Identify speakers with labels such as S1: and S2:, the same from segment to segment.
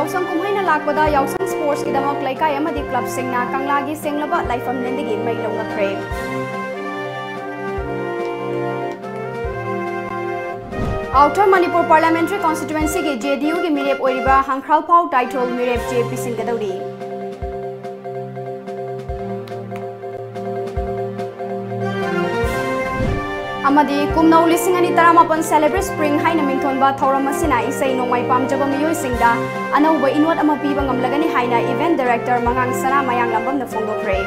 S1: याउसंग कुमहैना लाकपदा याउसंग sports की दमक लैकाय अमदि club सिंगना कंगलागी सेंगलबा लाइफम लेंदगी मै लौनखरे outer Manipur parliamentary constituency की JDU की मिरेप ओइरिबा हंख्रालफाउ टाइटल मिरेप जे पिसिंगदौरी अमदी कुमनौ लिसिंग अनि तरामापन सेलेब्रेट स्प्रिंग हाइना मिंथोनबा थौरम असिना इसै नोंमाइ पामजबा मियोइसिंगदा अनौबा इनोट अमा पीबा ngamlagani हाइना इवेंट डायरेक्टर मंगांग सना मयांग लंबमना फोंदोखरे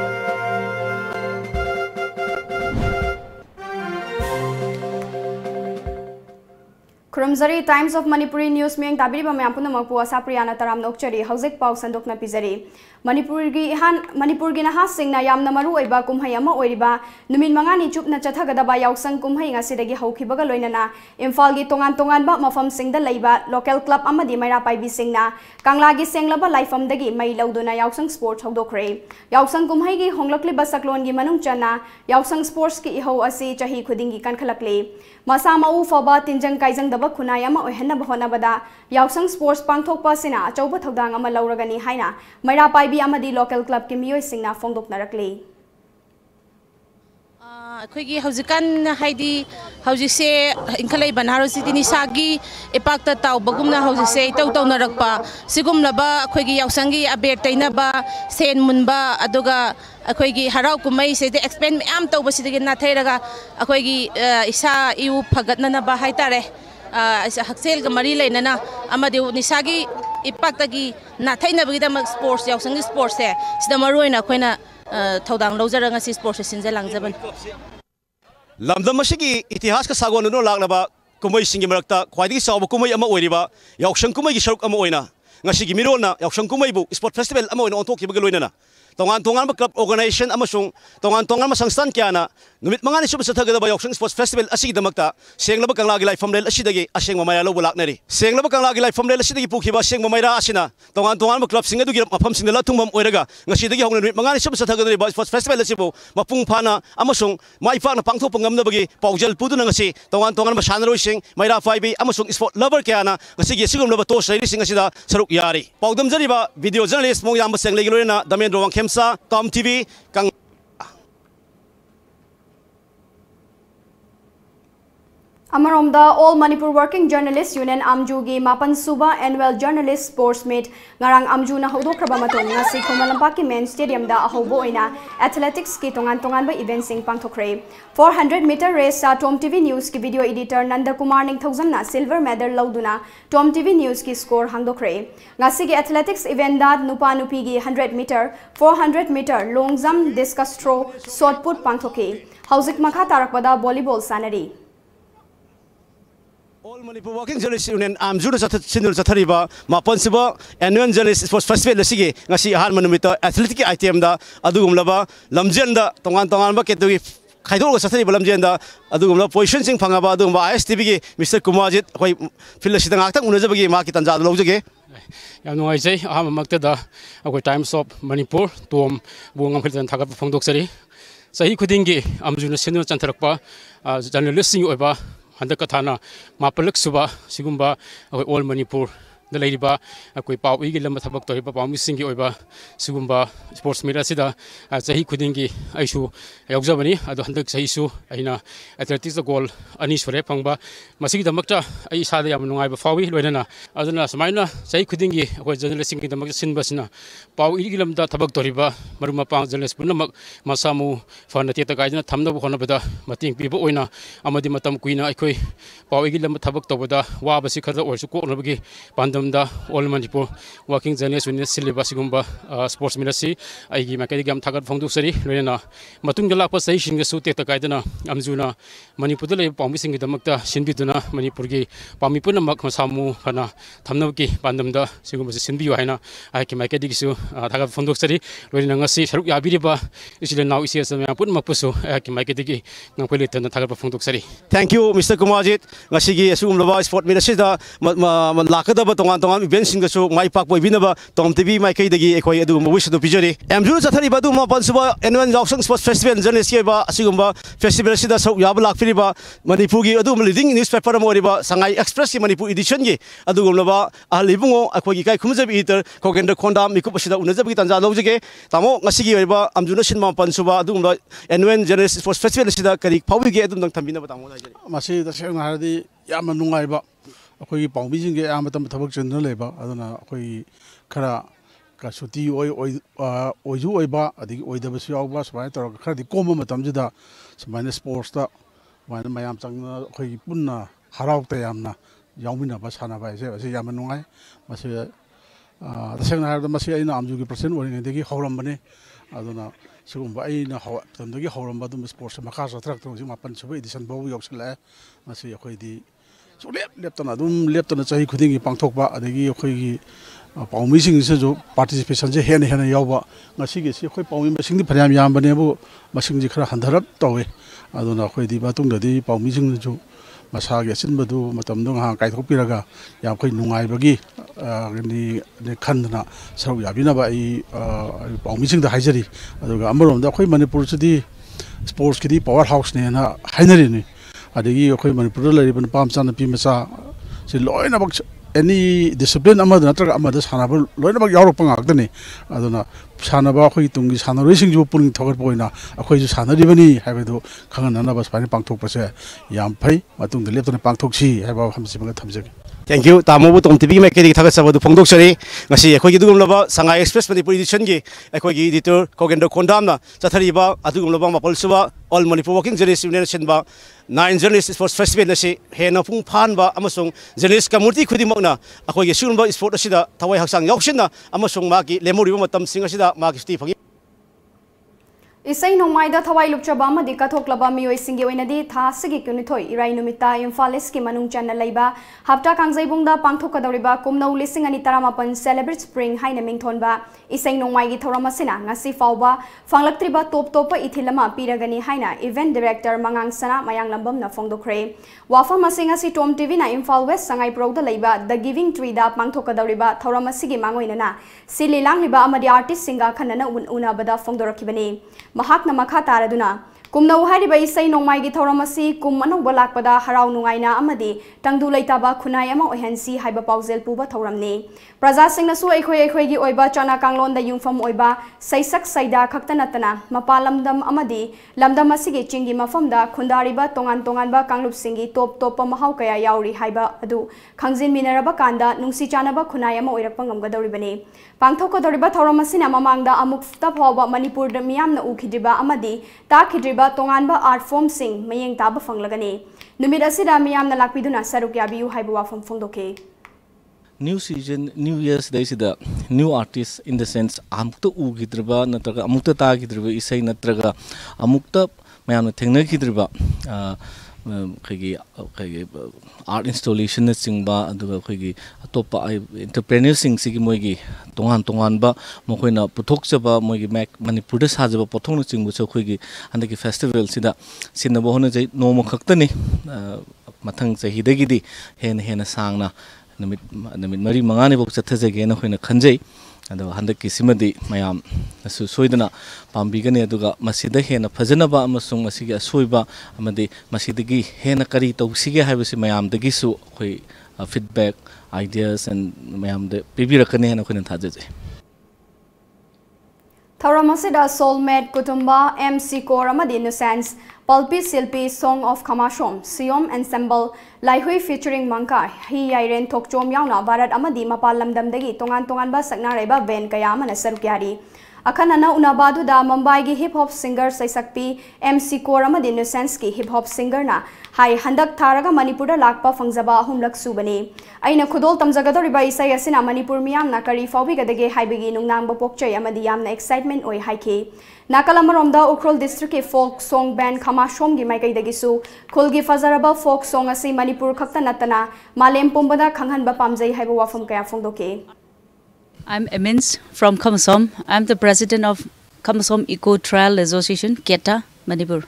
S1: खुरमजरी टाइम्स ऑफ मणिपुरी न्यूज में ताबिरिबा मयाम पुनमकपु आशाप्रियाना तराम नोकचरी हौजिक पाउ संदोकना पिजरी मणिपुर की नहा सिंगना यामना मरु ओइबा कुमहै अमा ओइरिबा नुमिन मंगानी चुपना चथगदबा याउसंग कुमहै ngasiदगी हौखिबगा लोइनना इम्फाल की तोंगान तोंगानबा मफम सिंगदा लैबा लोकल क्लब अमदि मैरा पाइबी सिंगना कांगलागी सेंगलबा लाइफमदगी मै लौदुना याउसंग स्पोर्ट्स हौदोखरे याउसंग कुमहै की होंगलकलिबा सकलोन की मनुंग चना याउसंग स्पोर्ट्स की इहौ असि चही खुदिंगी कनखलकले मसा मऊ फबा तिंजंग काइजंग दबा खुनाय अमा ओहनबा होनबदा याउसंग स्पोर्ट्स पांगथोकपा सिना अचौबा थौदांग अमा लौरगनी हाइना मैरा पाइबी अमदि लोकल क्लब के मियोय सिंगना फोंदोकनरकले
S2: अखोगी हौजिकान हाइदी हौजिसे इंखलै बनारसी निसागी इपाक्ता ताउबगुमना हौजिसे इतौ तौनरकपा सिगुमलबा अखोगी याउसंगी अबेर तैनबा सेन मुनबा अदुगा अखोगी हराउ कुमै से एक्सपेंड मैम तौबसिदगी नाथैरगा अखोगी इसा इउ फगतननबा हाइतारे हक्सेल का मरी लेना अमदि निसागी इपाक्तगी नाथैनबगीदमक स्पोर्ट्स याउसंगी स्पोर्ट्स है सिदा मरुइना अखोइना थौदांग लौजरंग असि स्पोर्ट्स सिंजलांगजबन
S3: लमदम असिगी इतिहास का सागोननो लागलबा कुमै सिंगी मरक्ता ख्वाइदगी साउब कुमै अमा ओइरिबा याउसंग कुमै की सरुक अमा ओइना ngasi gi mirona yausang kumai bu sport festival ama oina onthok ki loinana tongan tongan club organization amasung tongan sangstan kyana numit mangani sub sathagada ba yausang sports festival asigi damakta senglaba kanglagi life family asidagi aseng mamaya lo bulaknari senglaba kanglagi life family asidagi pukhiba seng mamayra asina tongan club singa dugi mafam singla thungmam oiraga ngasi dagi hongna numit mangani sub sathagada ba sports festival asibu mapung phana amasung mai phana pangthok pangam nabagi paujal puduna ngasi tongan masanaroi sing maira faibi amasung sport lover kyana ngasi gi sigum loba to sairi sing asida यारी पाउदम जरिबा video journalist मोंग याम सेंगलेगी लोरेना Damendra Wangkhemcha Tom TV कंग
S1: अमरोमदा all Manipur working journalist union आमजूगी मापन सुबा annual journalist sports meet ngarang amjuna hodokraba matong ngasi khomalampa ki main stadium da ahobo oina athletics ki tongan ba event sing pangthokre 400 meter race sa Tom TV News ki video editor Nanda Kumar Ningthaujan na silver medal lauduna Tom TV News ki score hangdokre ngasi ki athletics event da nupa nupi gi 100 meter 400 meter long jump discus throw shot put pangthoke hauzik makha tarakpada volleyball sanari
S3: All Manipur Working Journalists Union Amjuna Sinul Zathariba Maponsiba Annual Journalist Sports Festival Sige ngasi ahar manumita athletic item da adugumlaba lamjenda tongan ba ketugi khaidol sathariba lamjenda adugumla position sing phangaba adugumba ISTV gi Mr Kumarjit khoi filasida ngaktak unajabagi ma ki tanja lawjage
S4: yam nuai jai aham makta da akoi Times of Manipur tom bungam khitan thagat phongdoksari sahi khudingi Amjuna Sinul chantarakpa journalist sing oiba Handa kathana mapalak suba sigumba all Manipur the lady ba koi pau igi lamba thabak tori ba pamu singi oiba sigumba sports media sida sahi khudingi aisu yaujabani ado handak sahi su aina athletics goal ani sore phangba masigi damakta ai sada yam nungai ba fawi loinana aduna samaina sahi khudingi koi journalist singi damak sinba sina pau igi lamba thabak tori ba maruma pang journalist punamak masamu fana teta gaidna thamna bu khona bada mating piba oina amadi matam kuina ai pau igi lamba thabak tobada wa basi khada orsu ko nabagi pandamda all Manipur working journalist union silba sigumba sports ministry aigi makadi gam thagat phongduk sari loina matung gala pa sahi singa su te ta kaidana amjuna Manipur le pambi singi damakta sinbiduna Manipur gi pami puna mak masamu phana thamnabki pandamda sigumba sinbi haina aigi makadi gisu thagat phongduk sari loina ngasi saruk yabiriba isile now isi asama pun makpusu aigi makadi gi ngapele tan thagat phongduk sari
S3: thank you Mr Kumarjit ngasi gi asum loba sport ministry da lakada ba तोंगान तोंगान event सिंगसु माई पाक बोइबिनबा तोम TV माई कईदगी एखोई अदु wish दु पिजरी एमजु चथरी बदु मापन सुबा एनुअल यावसंग स्पोर्ट्स फेस्टिवल जर्नलिस्ट केबा असिगुम्बा फेस्टिवल सिदा सौ याब लाखफिरिबा मणिपुर की अदु लीडिंग न्यूज़पेपर मोरिबा संगाई एक्सप्रेस की मणिपुर एडिशन की अदुगुमलबा अहलिबुंगो अखोगी काय खुमजब इतर कोकेंद्र खोंडा मिकुप सिदा उनजब की तंजा लौजगे तामो ngasiगी ओइबा अमजुना cinema पंसुबा अदुगुमबा annual journalist sports festival सिदा करी फाउबिगे अदुम नंग थंबिना बतामो लाइजरी
S5: मासी तसेंग हारदी याम नुंगाइबा अखोगी पाउबिजिंगे याम तम थबक चंद्र लेबा अदुना अखोगी खरा का सुती ओइजु ओइबा अदिगी ओइदबसु यावबा सबाय तोर खरदी कोम मतमजुदा सबायने स्पोर्ट्स ता माने मयाम चंगना अखोगी पुन्ना हराउते यामना याउमिनाबा सानाबा एसे असे याम नुंगाइ मासे तसेंग हारदा मासे आइना आमजुगी पर्सन ओरिंगेदगी हौरमबने अदुना सिगुम्बा आइना तमदगी हौरमबा दुम स्पोर्ट्स मखा सत्रक तो मापन सुबे एडिशन बाउ यौसला मासे अखोइदी लेप्तना लेप्तना चाही खुदिंगी पांथोकबा अदगी अखोइगी पाउमीसिंग जो पार्टिसिपेशन से हेन हेन यावबा ngasiगी si khoi paumi masing di phariam yambane bu masing ji khara handharap tawe aduna khoi di batung da di paumi sing ju masa ge sin badu matam dong ha kai thopiraga yam khoi nungai bagi ni khandna sarau yabina ba ai paumi sing da haijari aduga amarom da khoi manipur di sports ki di power house ne na hainari ni adagi khoi manipur la riban pam chan pi masa si loina bak any discipline amada natraga amada sanaba loina bak yaurok pangakdani aduna sanaba khoi tungi sanaroi ju puning thogar poina akhoi ju sanaribani haibedu khangana bas pani pangthok pase yam phai matung de leptona pangthok si haiba hamsi banga thamjagi
S3: Thank you. Tamu bu tom TV mai kedi thaga sabadu phongdok sari ngasi ekhoi gi dugum laba Shanghai Express Manipur edition gi ekhoi gi editor Kogendra Khondam na chathari ba adugum laba mapal suba all Manipur working journalist union ba 9 journalist sports festival nasi hena phung phan ba amasung journalist community khudimok na ekhoi gi sunba sport asida thawai haksang yauksin na amasung ma gi lemori ba matam sing asida ma gi sti phangi
S1: Isai nongmaida thawai lupchaba amadi kathoklaba mioi singi oinadi tha sigi kunithoi irai numita Imphalis ki manung channel laiba hapta kangjaibungda pangthokadoriba kumnau lising ani taramapan celebrate spring haina mingthonba isai nongmai gi thoramasina ngasi fauba fanglaktriba top topa ithilama piragani haina event director mangang sana mayang lambam na phongdokre wafa masinga si Tom TV na Imphal West sangai proud laiba the giving tree da pangthokadoriba thoramasigi mangoinana sililang liba amadi artist singa khanana una bada phongdorakibani Mahakna makha taraduna kumnau hariba isai nongmai gi thoramasi kum anongba lakpada harau nungaina amadi tangdu leitaba khunai ama ohensi haiba paujel puba thoramni praja singna su ekhoi gi oiba chana kanglon da yungfam oiba saisak saida khaktanatana mapalamdam amadi lamdam asigi chingi mafamda khundariba tongan ba kanglup singi top mahau kaya yauri haiba adu khangjin minaraba kanda nungsi chanaba khunai ama oirakpa ngamgadoribani pangthokodoriba thoramasina mamangda amukta phawa manipur da miyamna ukhidriba amadi takhidriba tonganba art form sing mayeng taba fanglagani numit asida miyamna lakpiduna saruk yabiu haibu wafam phongdoke
S6: new season new year's day sida new artists in the sense amukta ugidriba natraga amukta tagidriba isai natraga amukta mayamna thengnagidriba khagi art installation na singba aduga khagi atopa entrepreneurs sing sigi moigi tongan ba mokoina puthokchaba moigi manipur da sajaba pothong na singbu so khagi andagi festival sida sinaba hona jai noma khaktani mathang chahi dagidi hena sangna namit mari mangani bok chathajage na khoina khanjai ado handaki simadi mayam asu soidana pambigani aduga masida hena phajanaba amasung asigi asoiba amadi masidagi hena kari tawsige haibasi mayam dagi su khoi feedback ideas and mayam de pibirakane hena khoina thajaje
S1: Thoramasida soulmate kutumba MC Core amadi Innocence Palpi Silpi Song of Kamashom Siom Ensemble Laihui featuring Manka Hi Yairen Tokchom Yauna Barat amadi mapalamdamdagi tongan ba sakna reba ben kaya mana sarukyari Akhanana unabadu da Mumbai gi hip hop singer Saisakpi MC Core amadi Innocence ki hip hop singer na hai handak tharaga Manipur da lakpa fangjaba humlak subani aina khudol tamjagadoriba isai asina Manipur miyamna kari fawbigadage haibigi nungnangba pokchai amadi yamna excitement oi haiki Nakalamaromda Ukhrul district ki folk song band Kamashom gi maikaidagisu khulgi fazaraba folk song asi Manipur khakta natana malem pumbada khanghanba pamjai haiba wafam kaya phongdoke
S7: I'm Emins from Kamasom. I'm the president of Kamasom Eco Trail Association, Keta, Manipur.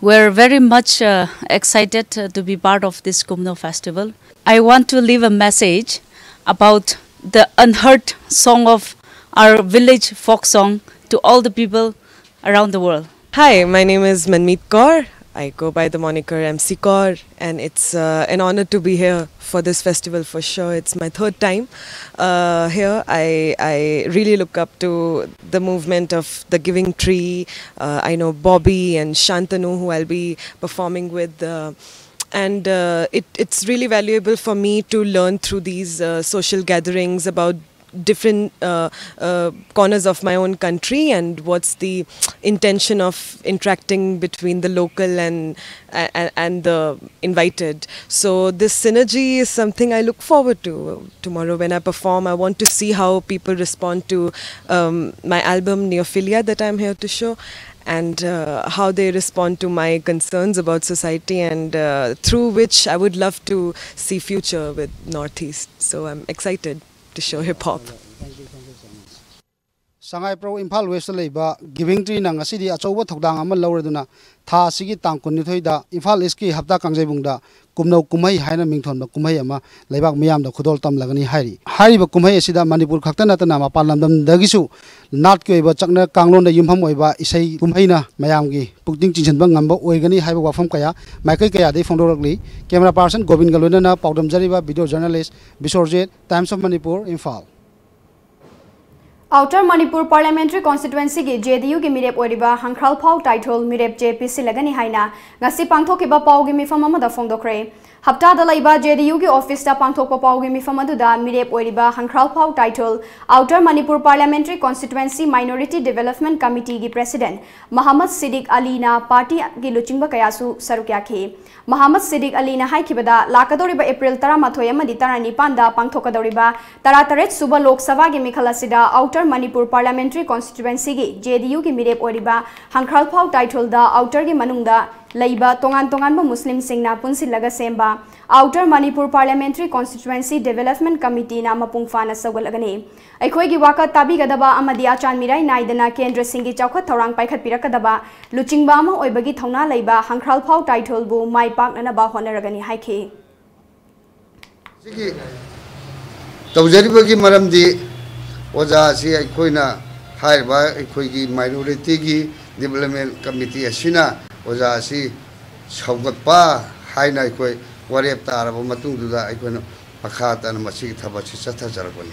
S7: We're very much excited to be part of this Kumno festival. I want to leave a message about the unheard song of our village folk song to all the people around the world.
S8: Hi, my name is Manmeet Kaur. I go by the moniker MC Kaur, and it's an honor to be here for this festival for sure. It's my third time here. I really look up to the movement of the Giving Tree. I know Bobby and Shantanu, who I'll be performing with. And it's really valuable for me to learn through these social gatherings about different corners of my own country and what's the intention of interacting between the local and the invited. So this synergy is something I look forward to. Tomorrow when I perform, I want to see how people respond to my album Neophilia that I'm here to show, and how they respond to my concerns about society, and through which I would love to see future with Northeast. So I'm excited to show hip hop.
S9: Sangai Pro Impal West Leba Giving Tree Nang City Achowa Tokdang Amal Lauraduna Tha Sigi Tang Kunitoida Impal Iski Hapta Kangjebungda Kumno Kumai Haina Mington Kumayama Lebak Miam the Kudol Tam Lagani Hari Hari Kumai Sida Manipur Kaktanatana Palandam Dagisu Not Kueva Chakna Kanglon the Yumhamoiba Isai Kumaina Mayamgi Puting Chinbangamba Oegani Haiba from Kaya Michael Kaya de Fondoragli Camera Person Gobin Galuna Paudam Jariba Video Journalist Bisorjet Times of Manipur Infal. Outer Manipur Parliamentary Constituency ki JDU ki mirep oriba Hangkral Phau title mirep JPC lagani haina ngasi pangthokiba pau gi mifam amada phongdokre hapta da laiba JDU ki office ta pangthokpa pau gi mifam aduda mirep oriba Hangkral Phau title Outer Manipur Parliamentary Constituency Minority Development Committee ki President Muhammad Siddiq Ali na party ki luchingba kayasu sarukya khe Muhammad Siddiq Ali na haikibada lakadoriba April 13 amadi 19 da pangthokadoriba 38 suba Lok Sabha gi mikhalasida Outer Manipur Parliamentary Constituency ki JDU ki mirep oriba Hangkral Phau title da Outer ki manungda laiba tongan ba Muslim singna punsilaga semba Outer Manipur Parliamentary Constituency Development Committee na mapungfana sagalagani aikoi gi waka tabi gadaba amadi achan mirai naidana kendra singi chawkhat thorang paikhat pirakadaba luchingba ama oibagi thongna laiba Hangkral Phau title bu mai pakna ba honaragani haikhe
S10: sigi tawjaribagi maramdi oja si aikoina haiba aikoigi minority gi development committee asina oja si saugatpa haina aikoi warep taraba matungduda aikoina pakhata na masigi thabachi chathajaragoni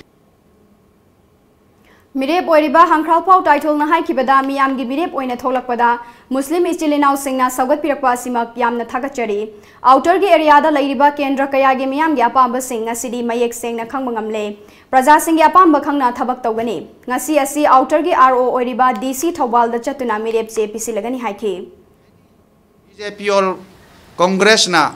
S1: Mirep oiriba Hangkral Phau title na haikibada miyam gi mirep oina tholakpada Muslim Istilinau singna saugat pirakpa simak yamna thagachari Outer gi area da lairiba kendra kaya gi miyam gi apamba sing ngasidi mayek sengna khangmangamle Praja sing gi apamba khangna thabak tawgani ngasi asi Outer gi RO oiriba DC Thobal da chatuna mirep JPC lagani haikhe
S11: BJP or Congress na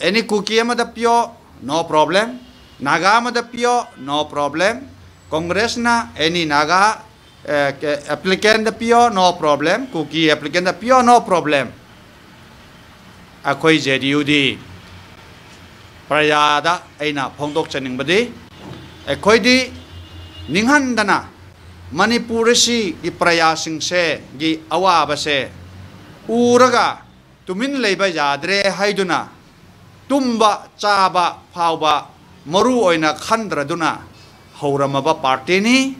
S11: any cookie amada pure no problem Naga amada pure no problem Congress na any Naga applicant the pure no problem cookie applicant the pure no problem akoi JDU di prayada aina phongdok chaning badi akoi di ninghandana Manipur si gi praya sing se gi awaba se uraga tumin leiba yadre haiduna tumba chaba phauba maru oina khandraduna hauramaba party ni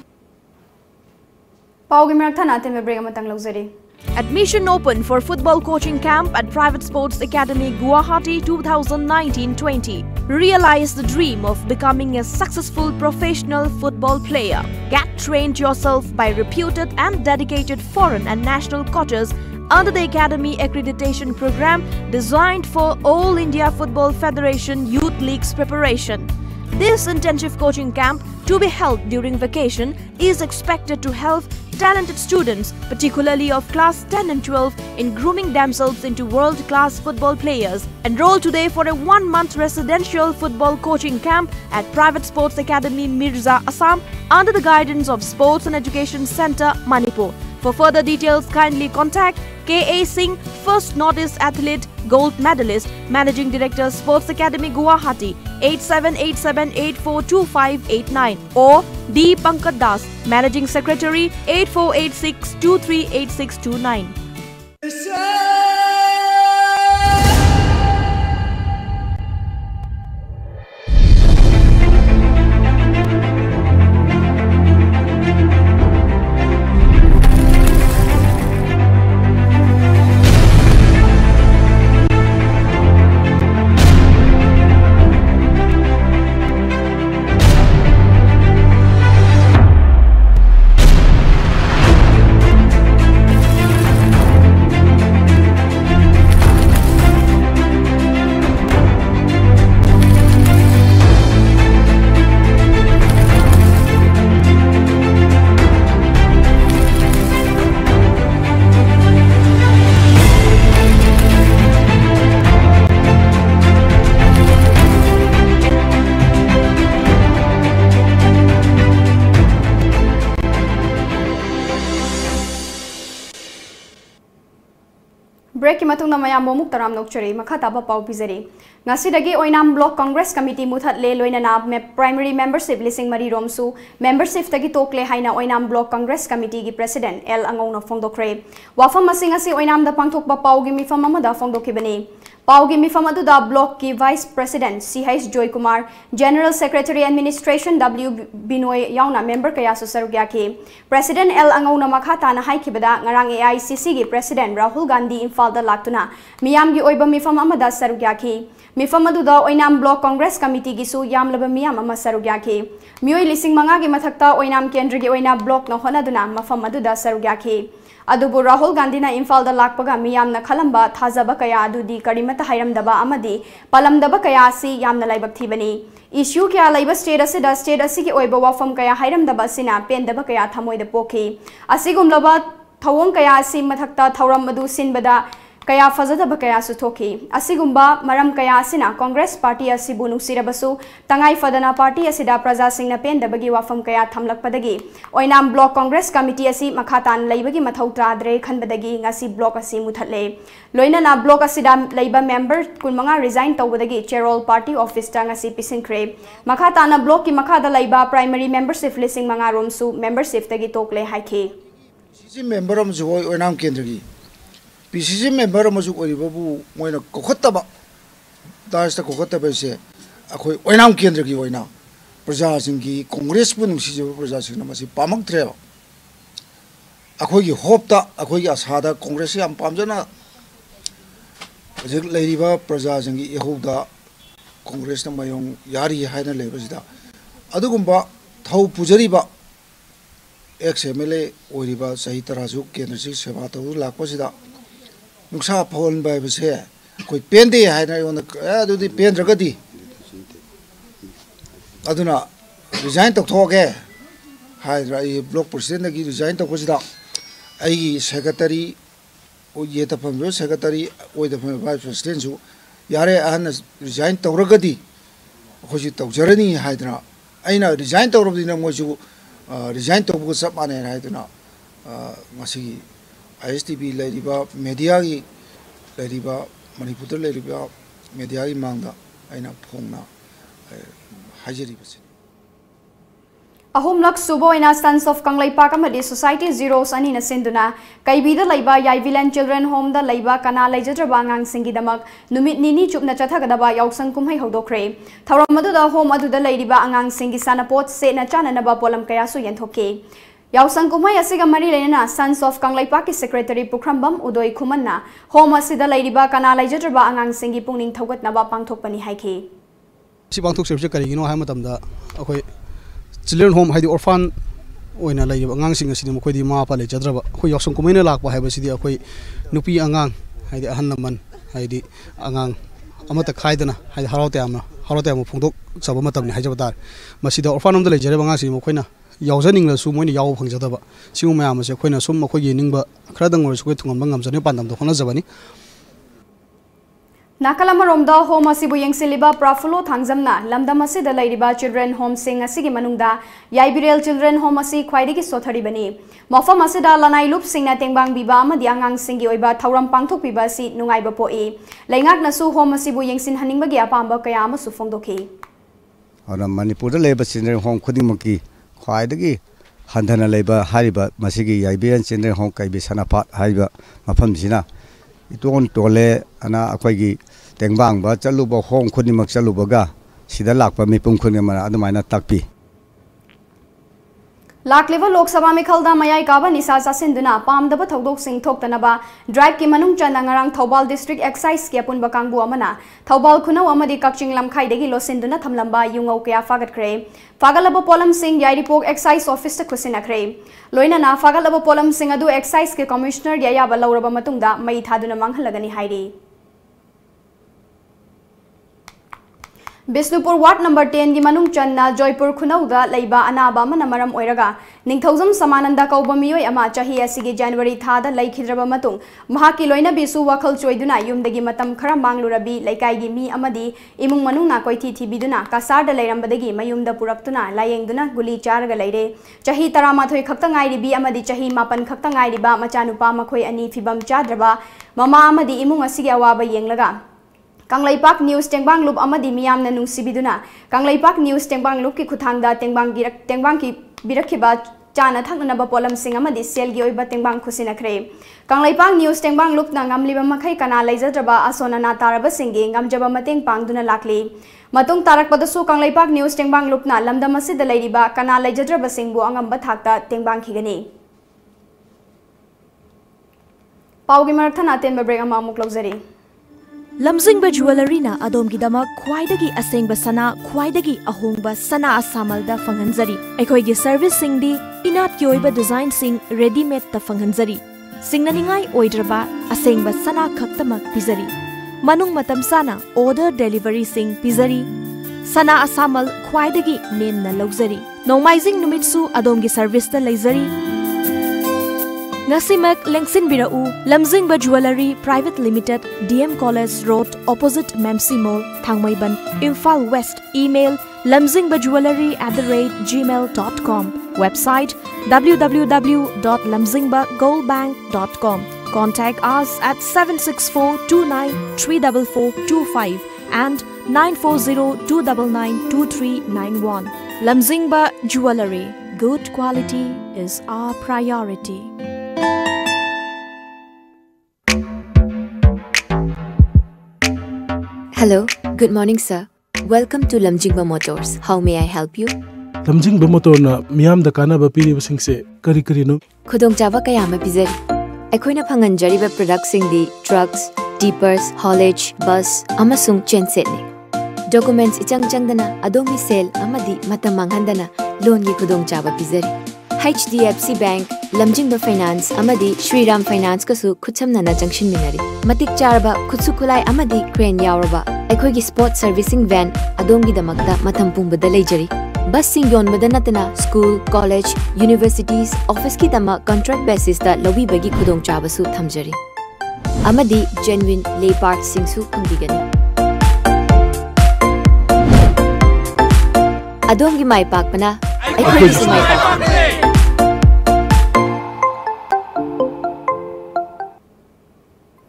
S1: Paugi Marathana Teme Brega Matang Luxury.
S12: Admission open for football coaching camp at Private Sports Academy Guwahati 2019-20. Realize the dream of becoming a successful professional football player. Get trained yourself by reputed and dedicated foreign and national coaches under the Academy Accreditation Program designed for All India Football Federation Youth League's preparation. This intensive coaching camp, to be held during vacation, is expected to help talented students, particularly of class 10 and 12, in grooming themselves into world-class football players. Enroll today for a 1-month residential football coaching camp at Private Sports Academy Mirza, Assam, under the guidance of Sports and Education Center, Manipur. For further details, kindly contact K.A. Singh, First Northeast Athlete, Gold Medalist, Managing Director, Sports Academy Guwahati, 8787842589, or D. Pankaj Das, Managing Secretary, 8486238629.
S1: Break ki matung na mayam mo muktaram nokchari makhataba pau pizari. Ngasidagi Oinam Block Congress Committee muthatle loinana primary membership lising mari romsu membership tagi tokle haina Oinam Block Congress Committee gi President L Angona Fongdokre. Wafam masing asi Oinam da pangthokba pau gi mifam amada fongdokibani. Pau gi mifam adu da block ki Vice President CH Joy Kumar, General Secretary Administration W Binoy yauna member kaya susarugya ki. President L Angona makhata na haikibada ngarang AICC gi President Rahul Gandhi Infal da laktuna miyam gi oiba mifam amada sarugya ki. Mifam aduda Oinam Block Congress Committee gisu yamlaba miyam ama sarugya ki. Miyoy lising manga gi mathakta Oinam Kendra gi Oina Block na honaduna mafam aduda sarugya ki. Adubu Rahul Gandhi na Infal da lakpaga miyam na khalamba thazaba kaya adudi karimata hairamdaba amadi palamdaba kaya si yamna laibak thibani. Issue kaya laiba state asi ki oiba wafam kaya hairamdaba sina pendaba kaya thamoida pokhi. Asigumlaba thawong kaya asi mathakta thauram adu sinbada kaya fazadaba kaya suthoki. Asigumba maram kaya asina Congress Party asibu nungsirabasu tangai fadana party asida praja singna pendabagi wafam kaya thamlakpadagi Oinam Block Congress Committee asi makhatan laibagi mathau tradre khanbadagi ngasi block asi muthatle loinana block asida laiba member kunmanga resign tawbadagi chairol party office ta ngasi pisinkre makhatana block ki makhada laiba primary membership lising manga romsu membership tagi tokle haike
S13: CC member am joy Oinam Kendra PCC member amazuk oribabu moina kokhattaba dasta kokhattaba se akhoi Oinam Kendra ki oina praja singki Congress bu nungsi je praja singna masi pamak tre akhoi gi hope ta akhoi gi asada Congress yam pamjana jek leiriba praja singki ehoda Congress na mayong yari haina lebasida adugumba thau pujariba XMLA oriba sahi tarajuk kendra sing seva tawu lakpasida Nuksa Paul by Bese, quite Pendi, I know the do the pen dragadi. Aduna resigned to talk eh. High block percent resigned to was down. I secretary or yet upon your secretary with the vice president. Yare Anna resigned to Ragadi. Was it to Journey Hydra? I know resigned to the name was you resigned to go up on and Hydra. Masi. ISTB Ladiba Media Ladiba Manipur Ladiba Media Manga Aina Pongna Hajari.
S1: Ahumlak subo ina Sons of Kanglai Pakamadi Society Zeros Anina Sinduna, Kaibida Laiba Yaivilan Children Home the Laiba Kana Lajabangang Singidamak, Numit Nini Chupna Chatagaba Yauksan Kumai Hodokre, Tauramadu the home adu the Ladiba Angang Singisana Port, Sena Chananaba Polam Kayasu Yentoke. Yausang kumai asiga mari lena Sons of Kanglai Paki Secretary Pukrambam Udoi Kumanna Home asida laiba kana laijatraba angang singi pungning thogatnaba pangthokpani haike
S5: si pangthok se karigino ha matamda akoi children home haidi orphan oina laiba angang sing asidi mokoi ma pa laijadraba khoi yausang kumai na lakpa haiba sidi akoi nupi angang haidi ahannaman haidi angang amata khaidana haidi harote ama phungdok chaba matamni haijaba masida orphan om da laijare banga si mokoina Yauzning la su moini yaw phangjadaba siu mayam se khoina sum makhoi yiningba khradang or sukoi thungam bangam jani pandam do khona jabani
S1: Nakalamaromda home asibu yengsiliba prafulo thangjamna lamdam asida lairiba children home sing asigi manungda Yaibirel children home asi khwaidigi sothari bani mafam asida lanai lup singna tengbang biba amadi angang singi oiba thauram pangthok biba si nungaiba poi laingak nasu home asibu yengsin haningbagi apamba kaya ama su phongdokhi
S14: ana Manipur da leba children home khudimaki Kwaidagi Handana Labor Hariba Masigi Yabian Children Home Kaibi Sanapat Hariba Mafam Sina. It won't tole Ana Akwagi Tengbang, but Chaluba Home Kudimak Chalubaga, Sidalakpa Mipum Kunimana Adamana Takpi.
S1: Lakliva Lok Sabha Mikhalda Mayai Kaba Nisa Sasinduna, Pam the Batodok Sing Toktanaba, Drive Kimanung Chanangarang Taubal District Excise Kiapun Bakang Buamana, Taubal Kuno Amadi Kakching Lam Kaidegi Losinduna Tamlamba, Yungokea Fagat Cray, Fagalaba Polam Sing Yairipok Excise Officer Kusina Cray, Loinana Fagalaba Polam Sing Adu Excise Commissioner Yayaba Lauraba Matunda, Maitaduna Manghalagani Heidi. Bisnupur Ward number 10 gi manung channa Joypur khunauda leiba anaba mana maram oiraga ningthaujam samananda kauba miyoi ama chahi asigi January thada laikhidraba matung mahaki loina bisu wakhal choiduna yumdagi matam khara manglurabi laikai gi mi amadi imung manung na koithi thibiduna kasarda leirambadagi mayumda puraktuna layengduna guli charga leire chahi 13 khakta ngairibi amadi chahi 9 khakta ngairiba machanupa makhoi ani fibam chadraba mama amadi imung asigi awaba yenglaga Kanglaipak News Tengbang Loop amadi miyam na nungsibiduna Kanglaipak News Tengbang Loop ki khuthangda tengbang ki birakhiba chana thakna ba polam sing amadi sel gi oiba tengbang khusina khre Kanglaipak News Tengbang Loop na ngamliba makhai kana laijadraba asona na taraba singi ngamjaba mateng pangduna lakli matung tarak padasu Kanglaipak News Tengbang Loop na lamdam asida leiriba kana laijadraba singbu angamba thakta tengbang khigani Paugi marathana temba break ama amuk lawjari
S12: Lamjingba jewelry na adom khwaidagi asengba sana khwaidagi ahongba sana asamalda fanghanjari aikhoigi service singdi inat ki oiba design sing ready made ta fanghanjari singnaningai oidraba asengba sana khaktamak pizari manung matam sana order delivery sing pizari sana asamal khwaidagi nemna lawjari nomaizing numitsu adomgi service ta leizari Ngasimak Lengsin Birau, Lamjingba Jewelry Private Limited, DM College Road, opposite Memsi Mall, Thangmaiban, Imphal West. Email lamjingbaJewelry@gmail.com. Website www.lamjingbagoldbank.com. Contact us at 764293445 and 940-299-2391. Lamjingba Jewelry. Good quality is our priority.
S15: Hello, good morning sir. Welcome to Lamjingba Motors. How may I help you?
S16: Lamjingba Motor na miyam da kana ba piri basing se kari no?
S15: Khudong chaba kaya ma pizari. Aikoina phanganjari ba product sing di trucks, tippers, haulage, bus, amasung genset ni. Documents ichang changdana adomi sale amadi matam manghandana loan gi khudong chaba pizari. HDFC Bank, Lamjingba Finance, amadi Shriram Finance kasu khutchamna na junction minari. Matik charba khutsu khulai amadi crane yauraba. Aikhoigi sport servicing van adongi damakta matham pungbada leijari. Bus sing yon madanatana school, college, universities, office ki dama contract basis ta lobi bagi khudong chaba su thamjari. Amadi genuine lay parts sing su phangbigani. Adongi mai pakpana aikhoigi su mai pakpana.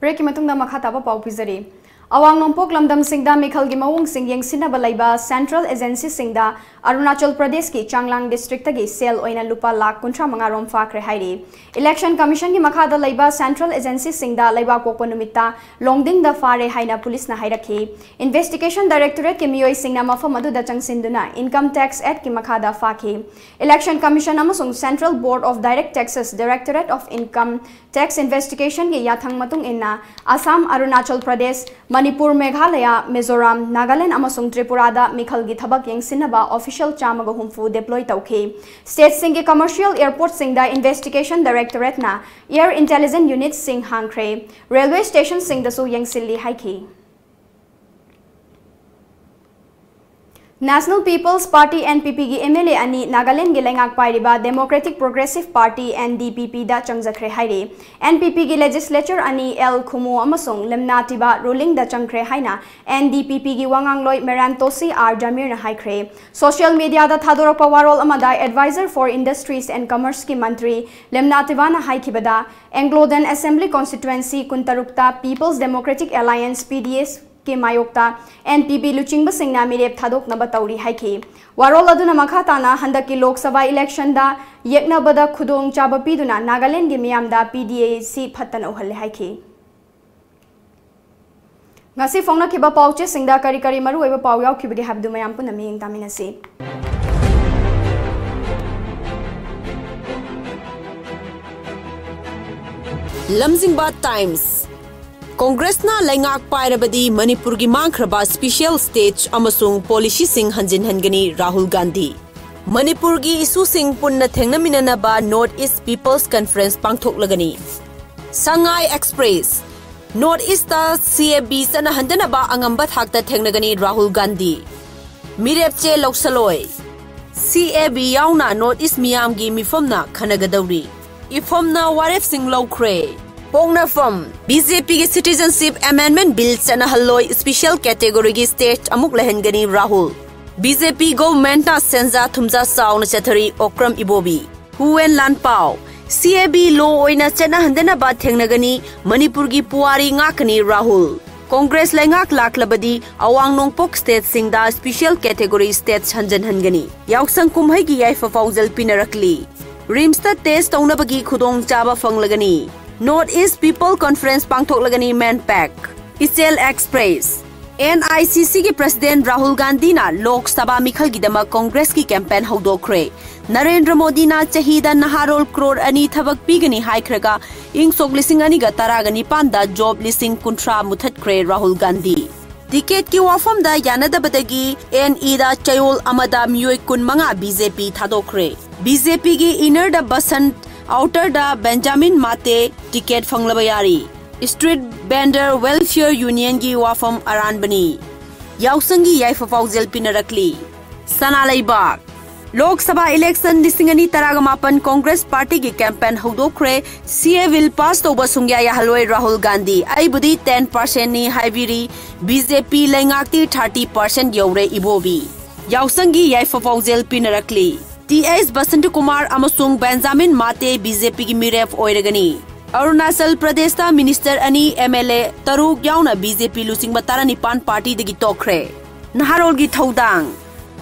S1: Break matungda makhataba pau pizari awang nompok lamdam singda mikhal gi mawung sing yengsina balaiba central agency singda Arunachal Pradesh ki Changlang district gi sel oina lupa lakh 35 rom fakre hairi election commission gi makhada laiba central agency singda laiba pokpo numitta longding da fare haina police na hairakhi investigation directorate ki miyoi singna mafam adu da changsinduna income tax act ki makhada fakhi election commission amasung central board of direct taxes directorate of income tax investigation gi yathang matung inna Assam Arunachal Pradesh Manipur Meghalaya Mizoram Nagaland amasung Tripura da mikhal gi thabak yengsinaba official chamaga humfu deploy tauke state singi commercial airport singda investigation directorate na air intelligence unit sing hangkre railway station singda su yengsilli haiki National People's Party NPP gi MLA ani Nagaland gi lengak pairiba Democratic Progressive Party NDPP da changjakre haire NPP gi legislature ani L Khumu amasung lemnatiba ruling da changkre haina NDPP gi wangangloi Merantosi R Jamir na haikre social media da thadorapa warol amada advisor for industries and commerce ki mantri lemnatiba na haikibada Anglo-Dan Assembly constituency kuntarukta People's Democratic Alliance PDS के मायोक्ता NPP लुचिंग बसिंगना मिरेप थादोक नबा तौरी हाइकी वारोल अदुना मखाताना हंदक की Lok Sabha election दा यकनबदा खुदोंग चाबा पीदुना नागालैंड के मियामदा PDAC फतन ओहले हाइकी ngasi phongna khiba pauche singda kari kari maru oiba pau yaw khibage habdu mayam puna miyeng taminasi
S17: Lamjingba Times Congress na laingak pairabadi Manipur gi mangkraba special stage amasung policy sing hanjin hangani Rahul Gandhi Manipur gi issue sing punna thengnaminana ba North East People's Conference pangthok lagani Sangai Express North East ta CAB sana handana ba angamba thakta thengnagani Rahul Gandhi मिरेपचे लौसलोय CAB याउना north east मियाम की मिफमना खनगदौरी इफमना वारेफ सिंह लौख्रे पोंगनाफम BJP की सिटीजनशिप अमेंडमेंट बिल चनहलोय स्पेशल कैटेगरी की स्टेट अमुक लहनगनी राहुल BJP गवर्नमेंट सेंजा थुमजा साउन चथरी ओक्रम इबोबी हुएन लानपाओ CAB लो ओइना चनहंदना बा थेंगनगनी मणिपुर की पुआरी ngakani राहुल कांग्रेस लेंगाक लाखलबदी अवांग नोंगपोक स्टेट सिंगदा स्पेशल कैटेगरी स्टेट हंजन हनगनी याउसंग कुमहै की याइफा फाउजल पिनरकली रिम्सता टेस्ट तौनबगी खुदोंग चाबा फंगलगनी नॉर्थ ईस्ट पीपल कॉन्फ्रेंस पांगथोकलगनी मैनपैक इसेल एक्सप्रेस NICC के प्रेसिडेंट राहुल गांधी ना लोक सभा मिखल गिदमा कांग्रेस की कैंपेन हौदोख्रे नरेंद्र मोदी ना चाहिदा नहारोल करोड़ अनि थबक पीगनी हाइख्रगा इंग सोक लिसिंग अनि गा तरागनी पांदा जॉब लिसिंग कुंट्रा मुथतख्रे राहुल गांधी टिकेट की वाफम दा यानदबदगी NE दा चयोल अमदा मियोय कुन मंगा BJP थादोख्रे BJP की इनर दा बसंत आउटर दा बेंजामिन माते टिकेट फंगलबयारी स्ट्रीट बेंडर वेलफेयर यूनियन की वाफम अरान बनी याउसंगी याइफा फाउजल पिनरकली सनालैबाग लोकसभा इलेक्शन लिसिंगनी तरागमापन कांग्रेस पार्टी की कैंपेन हौदोख्रे CA विल पास तोबा सुंग्या याहलोय राहुल गांधी आइबुदी 10% नि हाइबिरी BJP लेंगाक्ति 30% यौरे इबोबी याउसंगी याइफा फाउजल पिनरकली TS बसंत कुमार अमसुंग बेंजामिन माते BJP की मिरेफ ओइरगनी अरुणाचल प्रदेश ता मिनिस्टर अनि MLA तरुक याउना BJP लुसिंग बतारा निपान पार्टी दगी तोख्रे नहारोल की थौदांग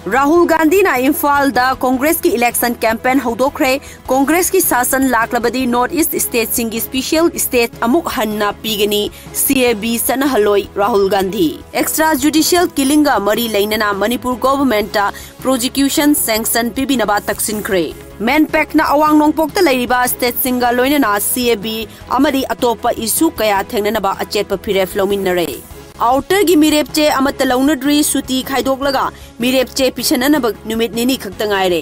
S17: राहुल गांधी ना इम्फाल दा कांग्रेस की इलेक्शन कैंपेन हौदोख्रे कांग्रेस की शासन लाखलबदी नॉर्थ ईस्ट स्टेट सिंगी स्पेशल स्टेट अमुक हन्ना पीगनी CAB सनहलोय राहुल गांधी एक्स्ट्रा जुडिशियल किलिंगा मरी लेनना मणिपुर गवर्नमेंट प्रोसिक्यूशन सैंक्शन पिबिनबा तक्सिनख्रे मैनपैक ना अवांग नोंगपोक लेरिबा स्टेट सिंगा लोइनना CAB अमरी अतोपा इशू कया थेंगनबा अचेतप फिरेफ लोमिनरे आउटर की मिरेपचे अमत लौनद्री सुती खाइदोकलगा मिरेपचे पिछननब नुमित निनी खक्तंगाइरे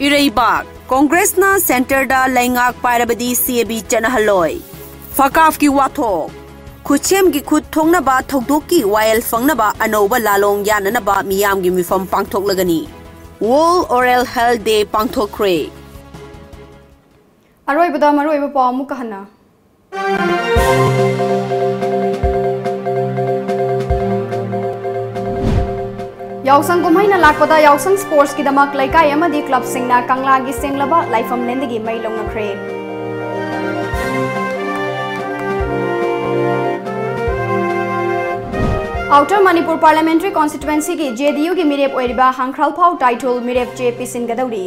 S17: इरेबाग कांग्रेस ना सेंटर दा लेंगाक पाइरबदी CAB चनहलोय फकाफ की वाथोक खुचेम की खुद थोंगनबा थौदोक की वायल फंगनबा अनोबा लालोंग याननबा मियाम की मिफम पांगथोकलगनी वर्ल्ड ओरल हेल्थ डे पांगथोक्रे
S1: अरोइबदा मरोइबा पामु कहना याउसंग कुमैना लाकपदा याउसंग स्पोर्ट्स की दमक लैकाय अमदी क्लब सिंगना कंगलागी सेंगलबा लाइफम लेंदगी मै लौनख्रे आउटर मणिपुर पार्लियामेंट्री कॉन्स्टिट्युएंसी की JDU की मिरेप ओइरिबा हांख्रालफाउ टाइटल मिरेप जे पिसिनगदौरी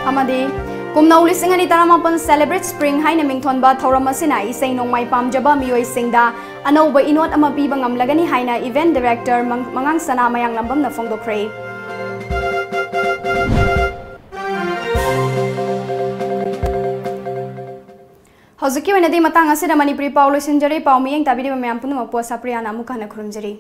S1: अमदी कुमनौ लिसिंग अनि तरामापन सेलिब्रेट स्प्रिंग हाइना मिंगथोनबा थौरम असिना इसै नोंमाइ पामजबा मियोइ सिंगदा अनौबा इनोट अमा पीबा ngamlagani हाइना इवेंट डायरेक्टर मंगांग सना मयांग लंबमना फोंदोख्रे हौजकी ओइनादि मतंग असिदा मणिपुरी पाउ लोइसिनजरी पाउ मियंग ताबिरिबा मयाम पुनमक पो आशाप्रियाना मुखाना खुरुमजरी।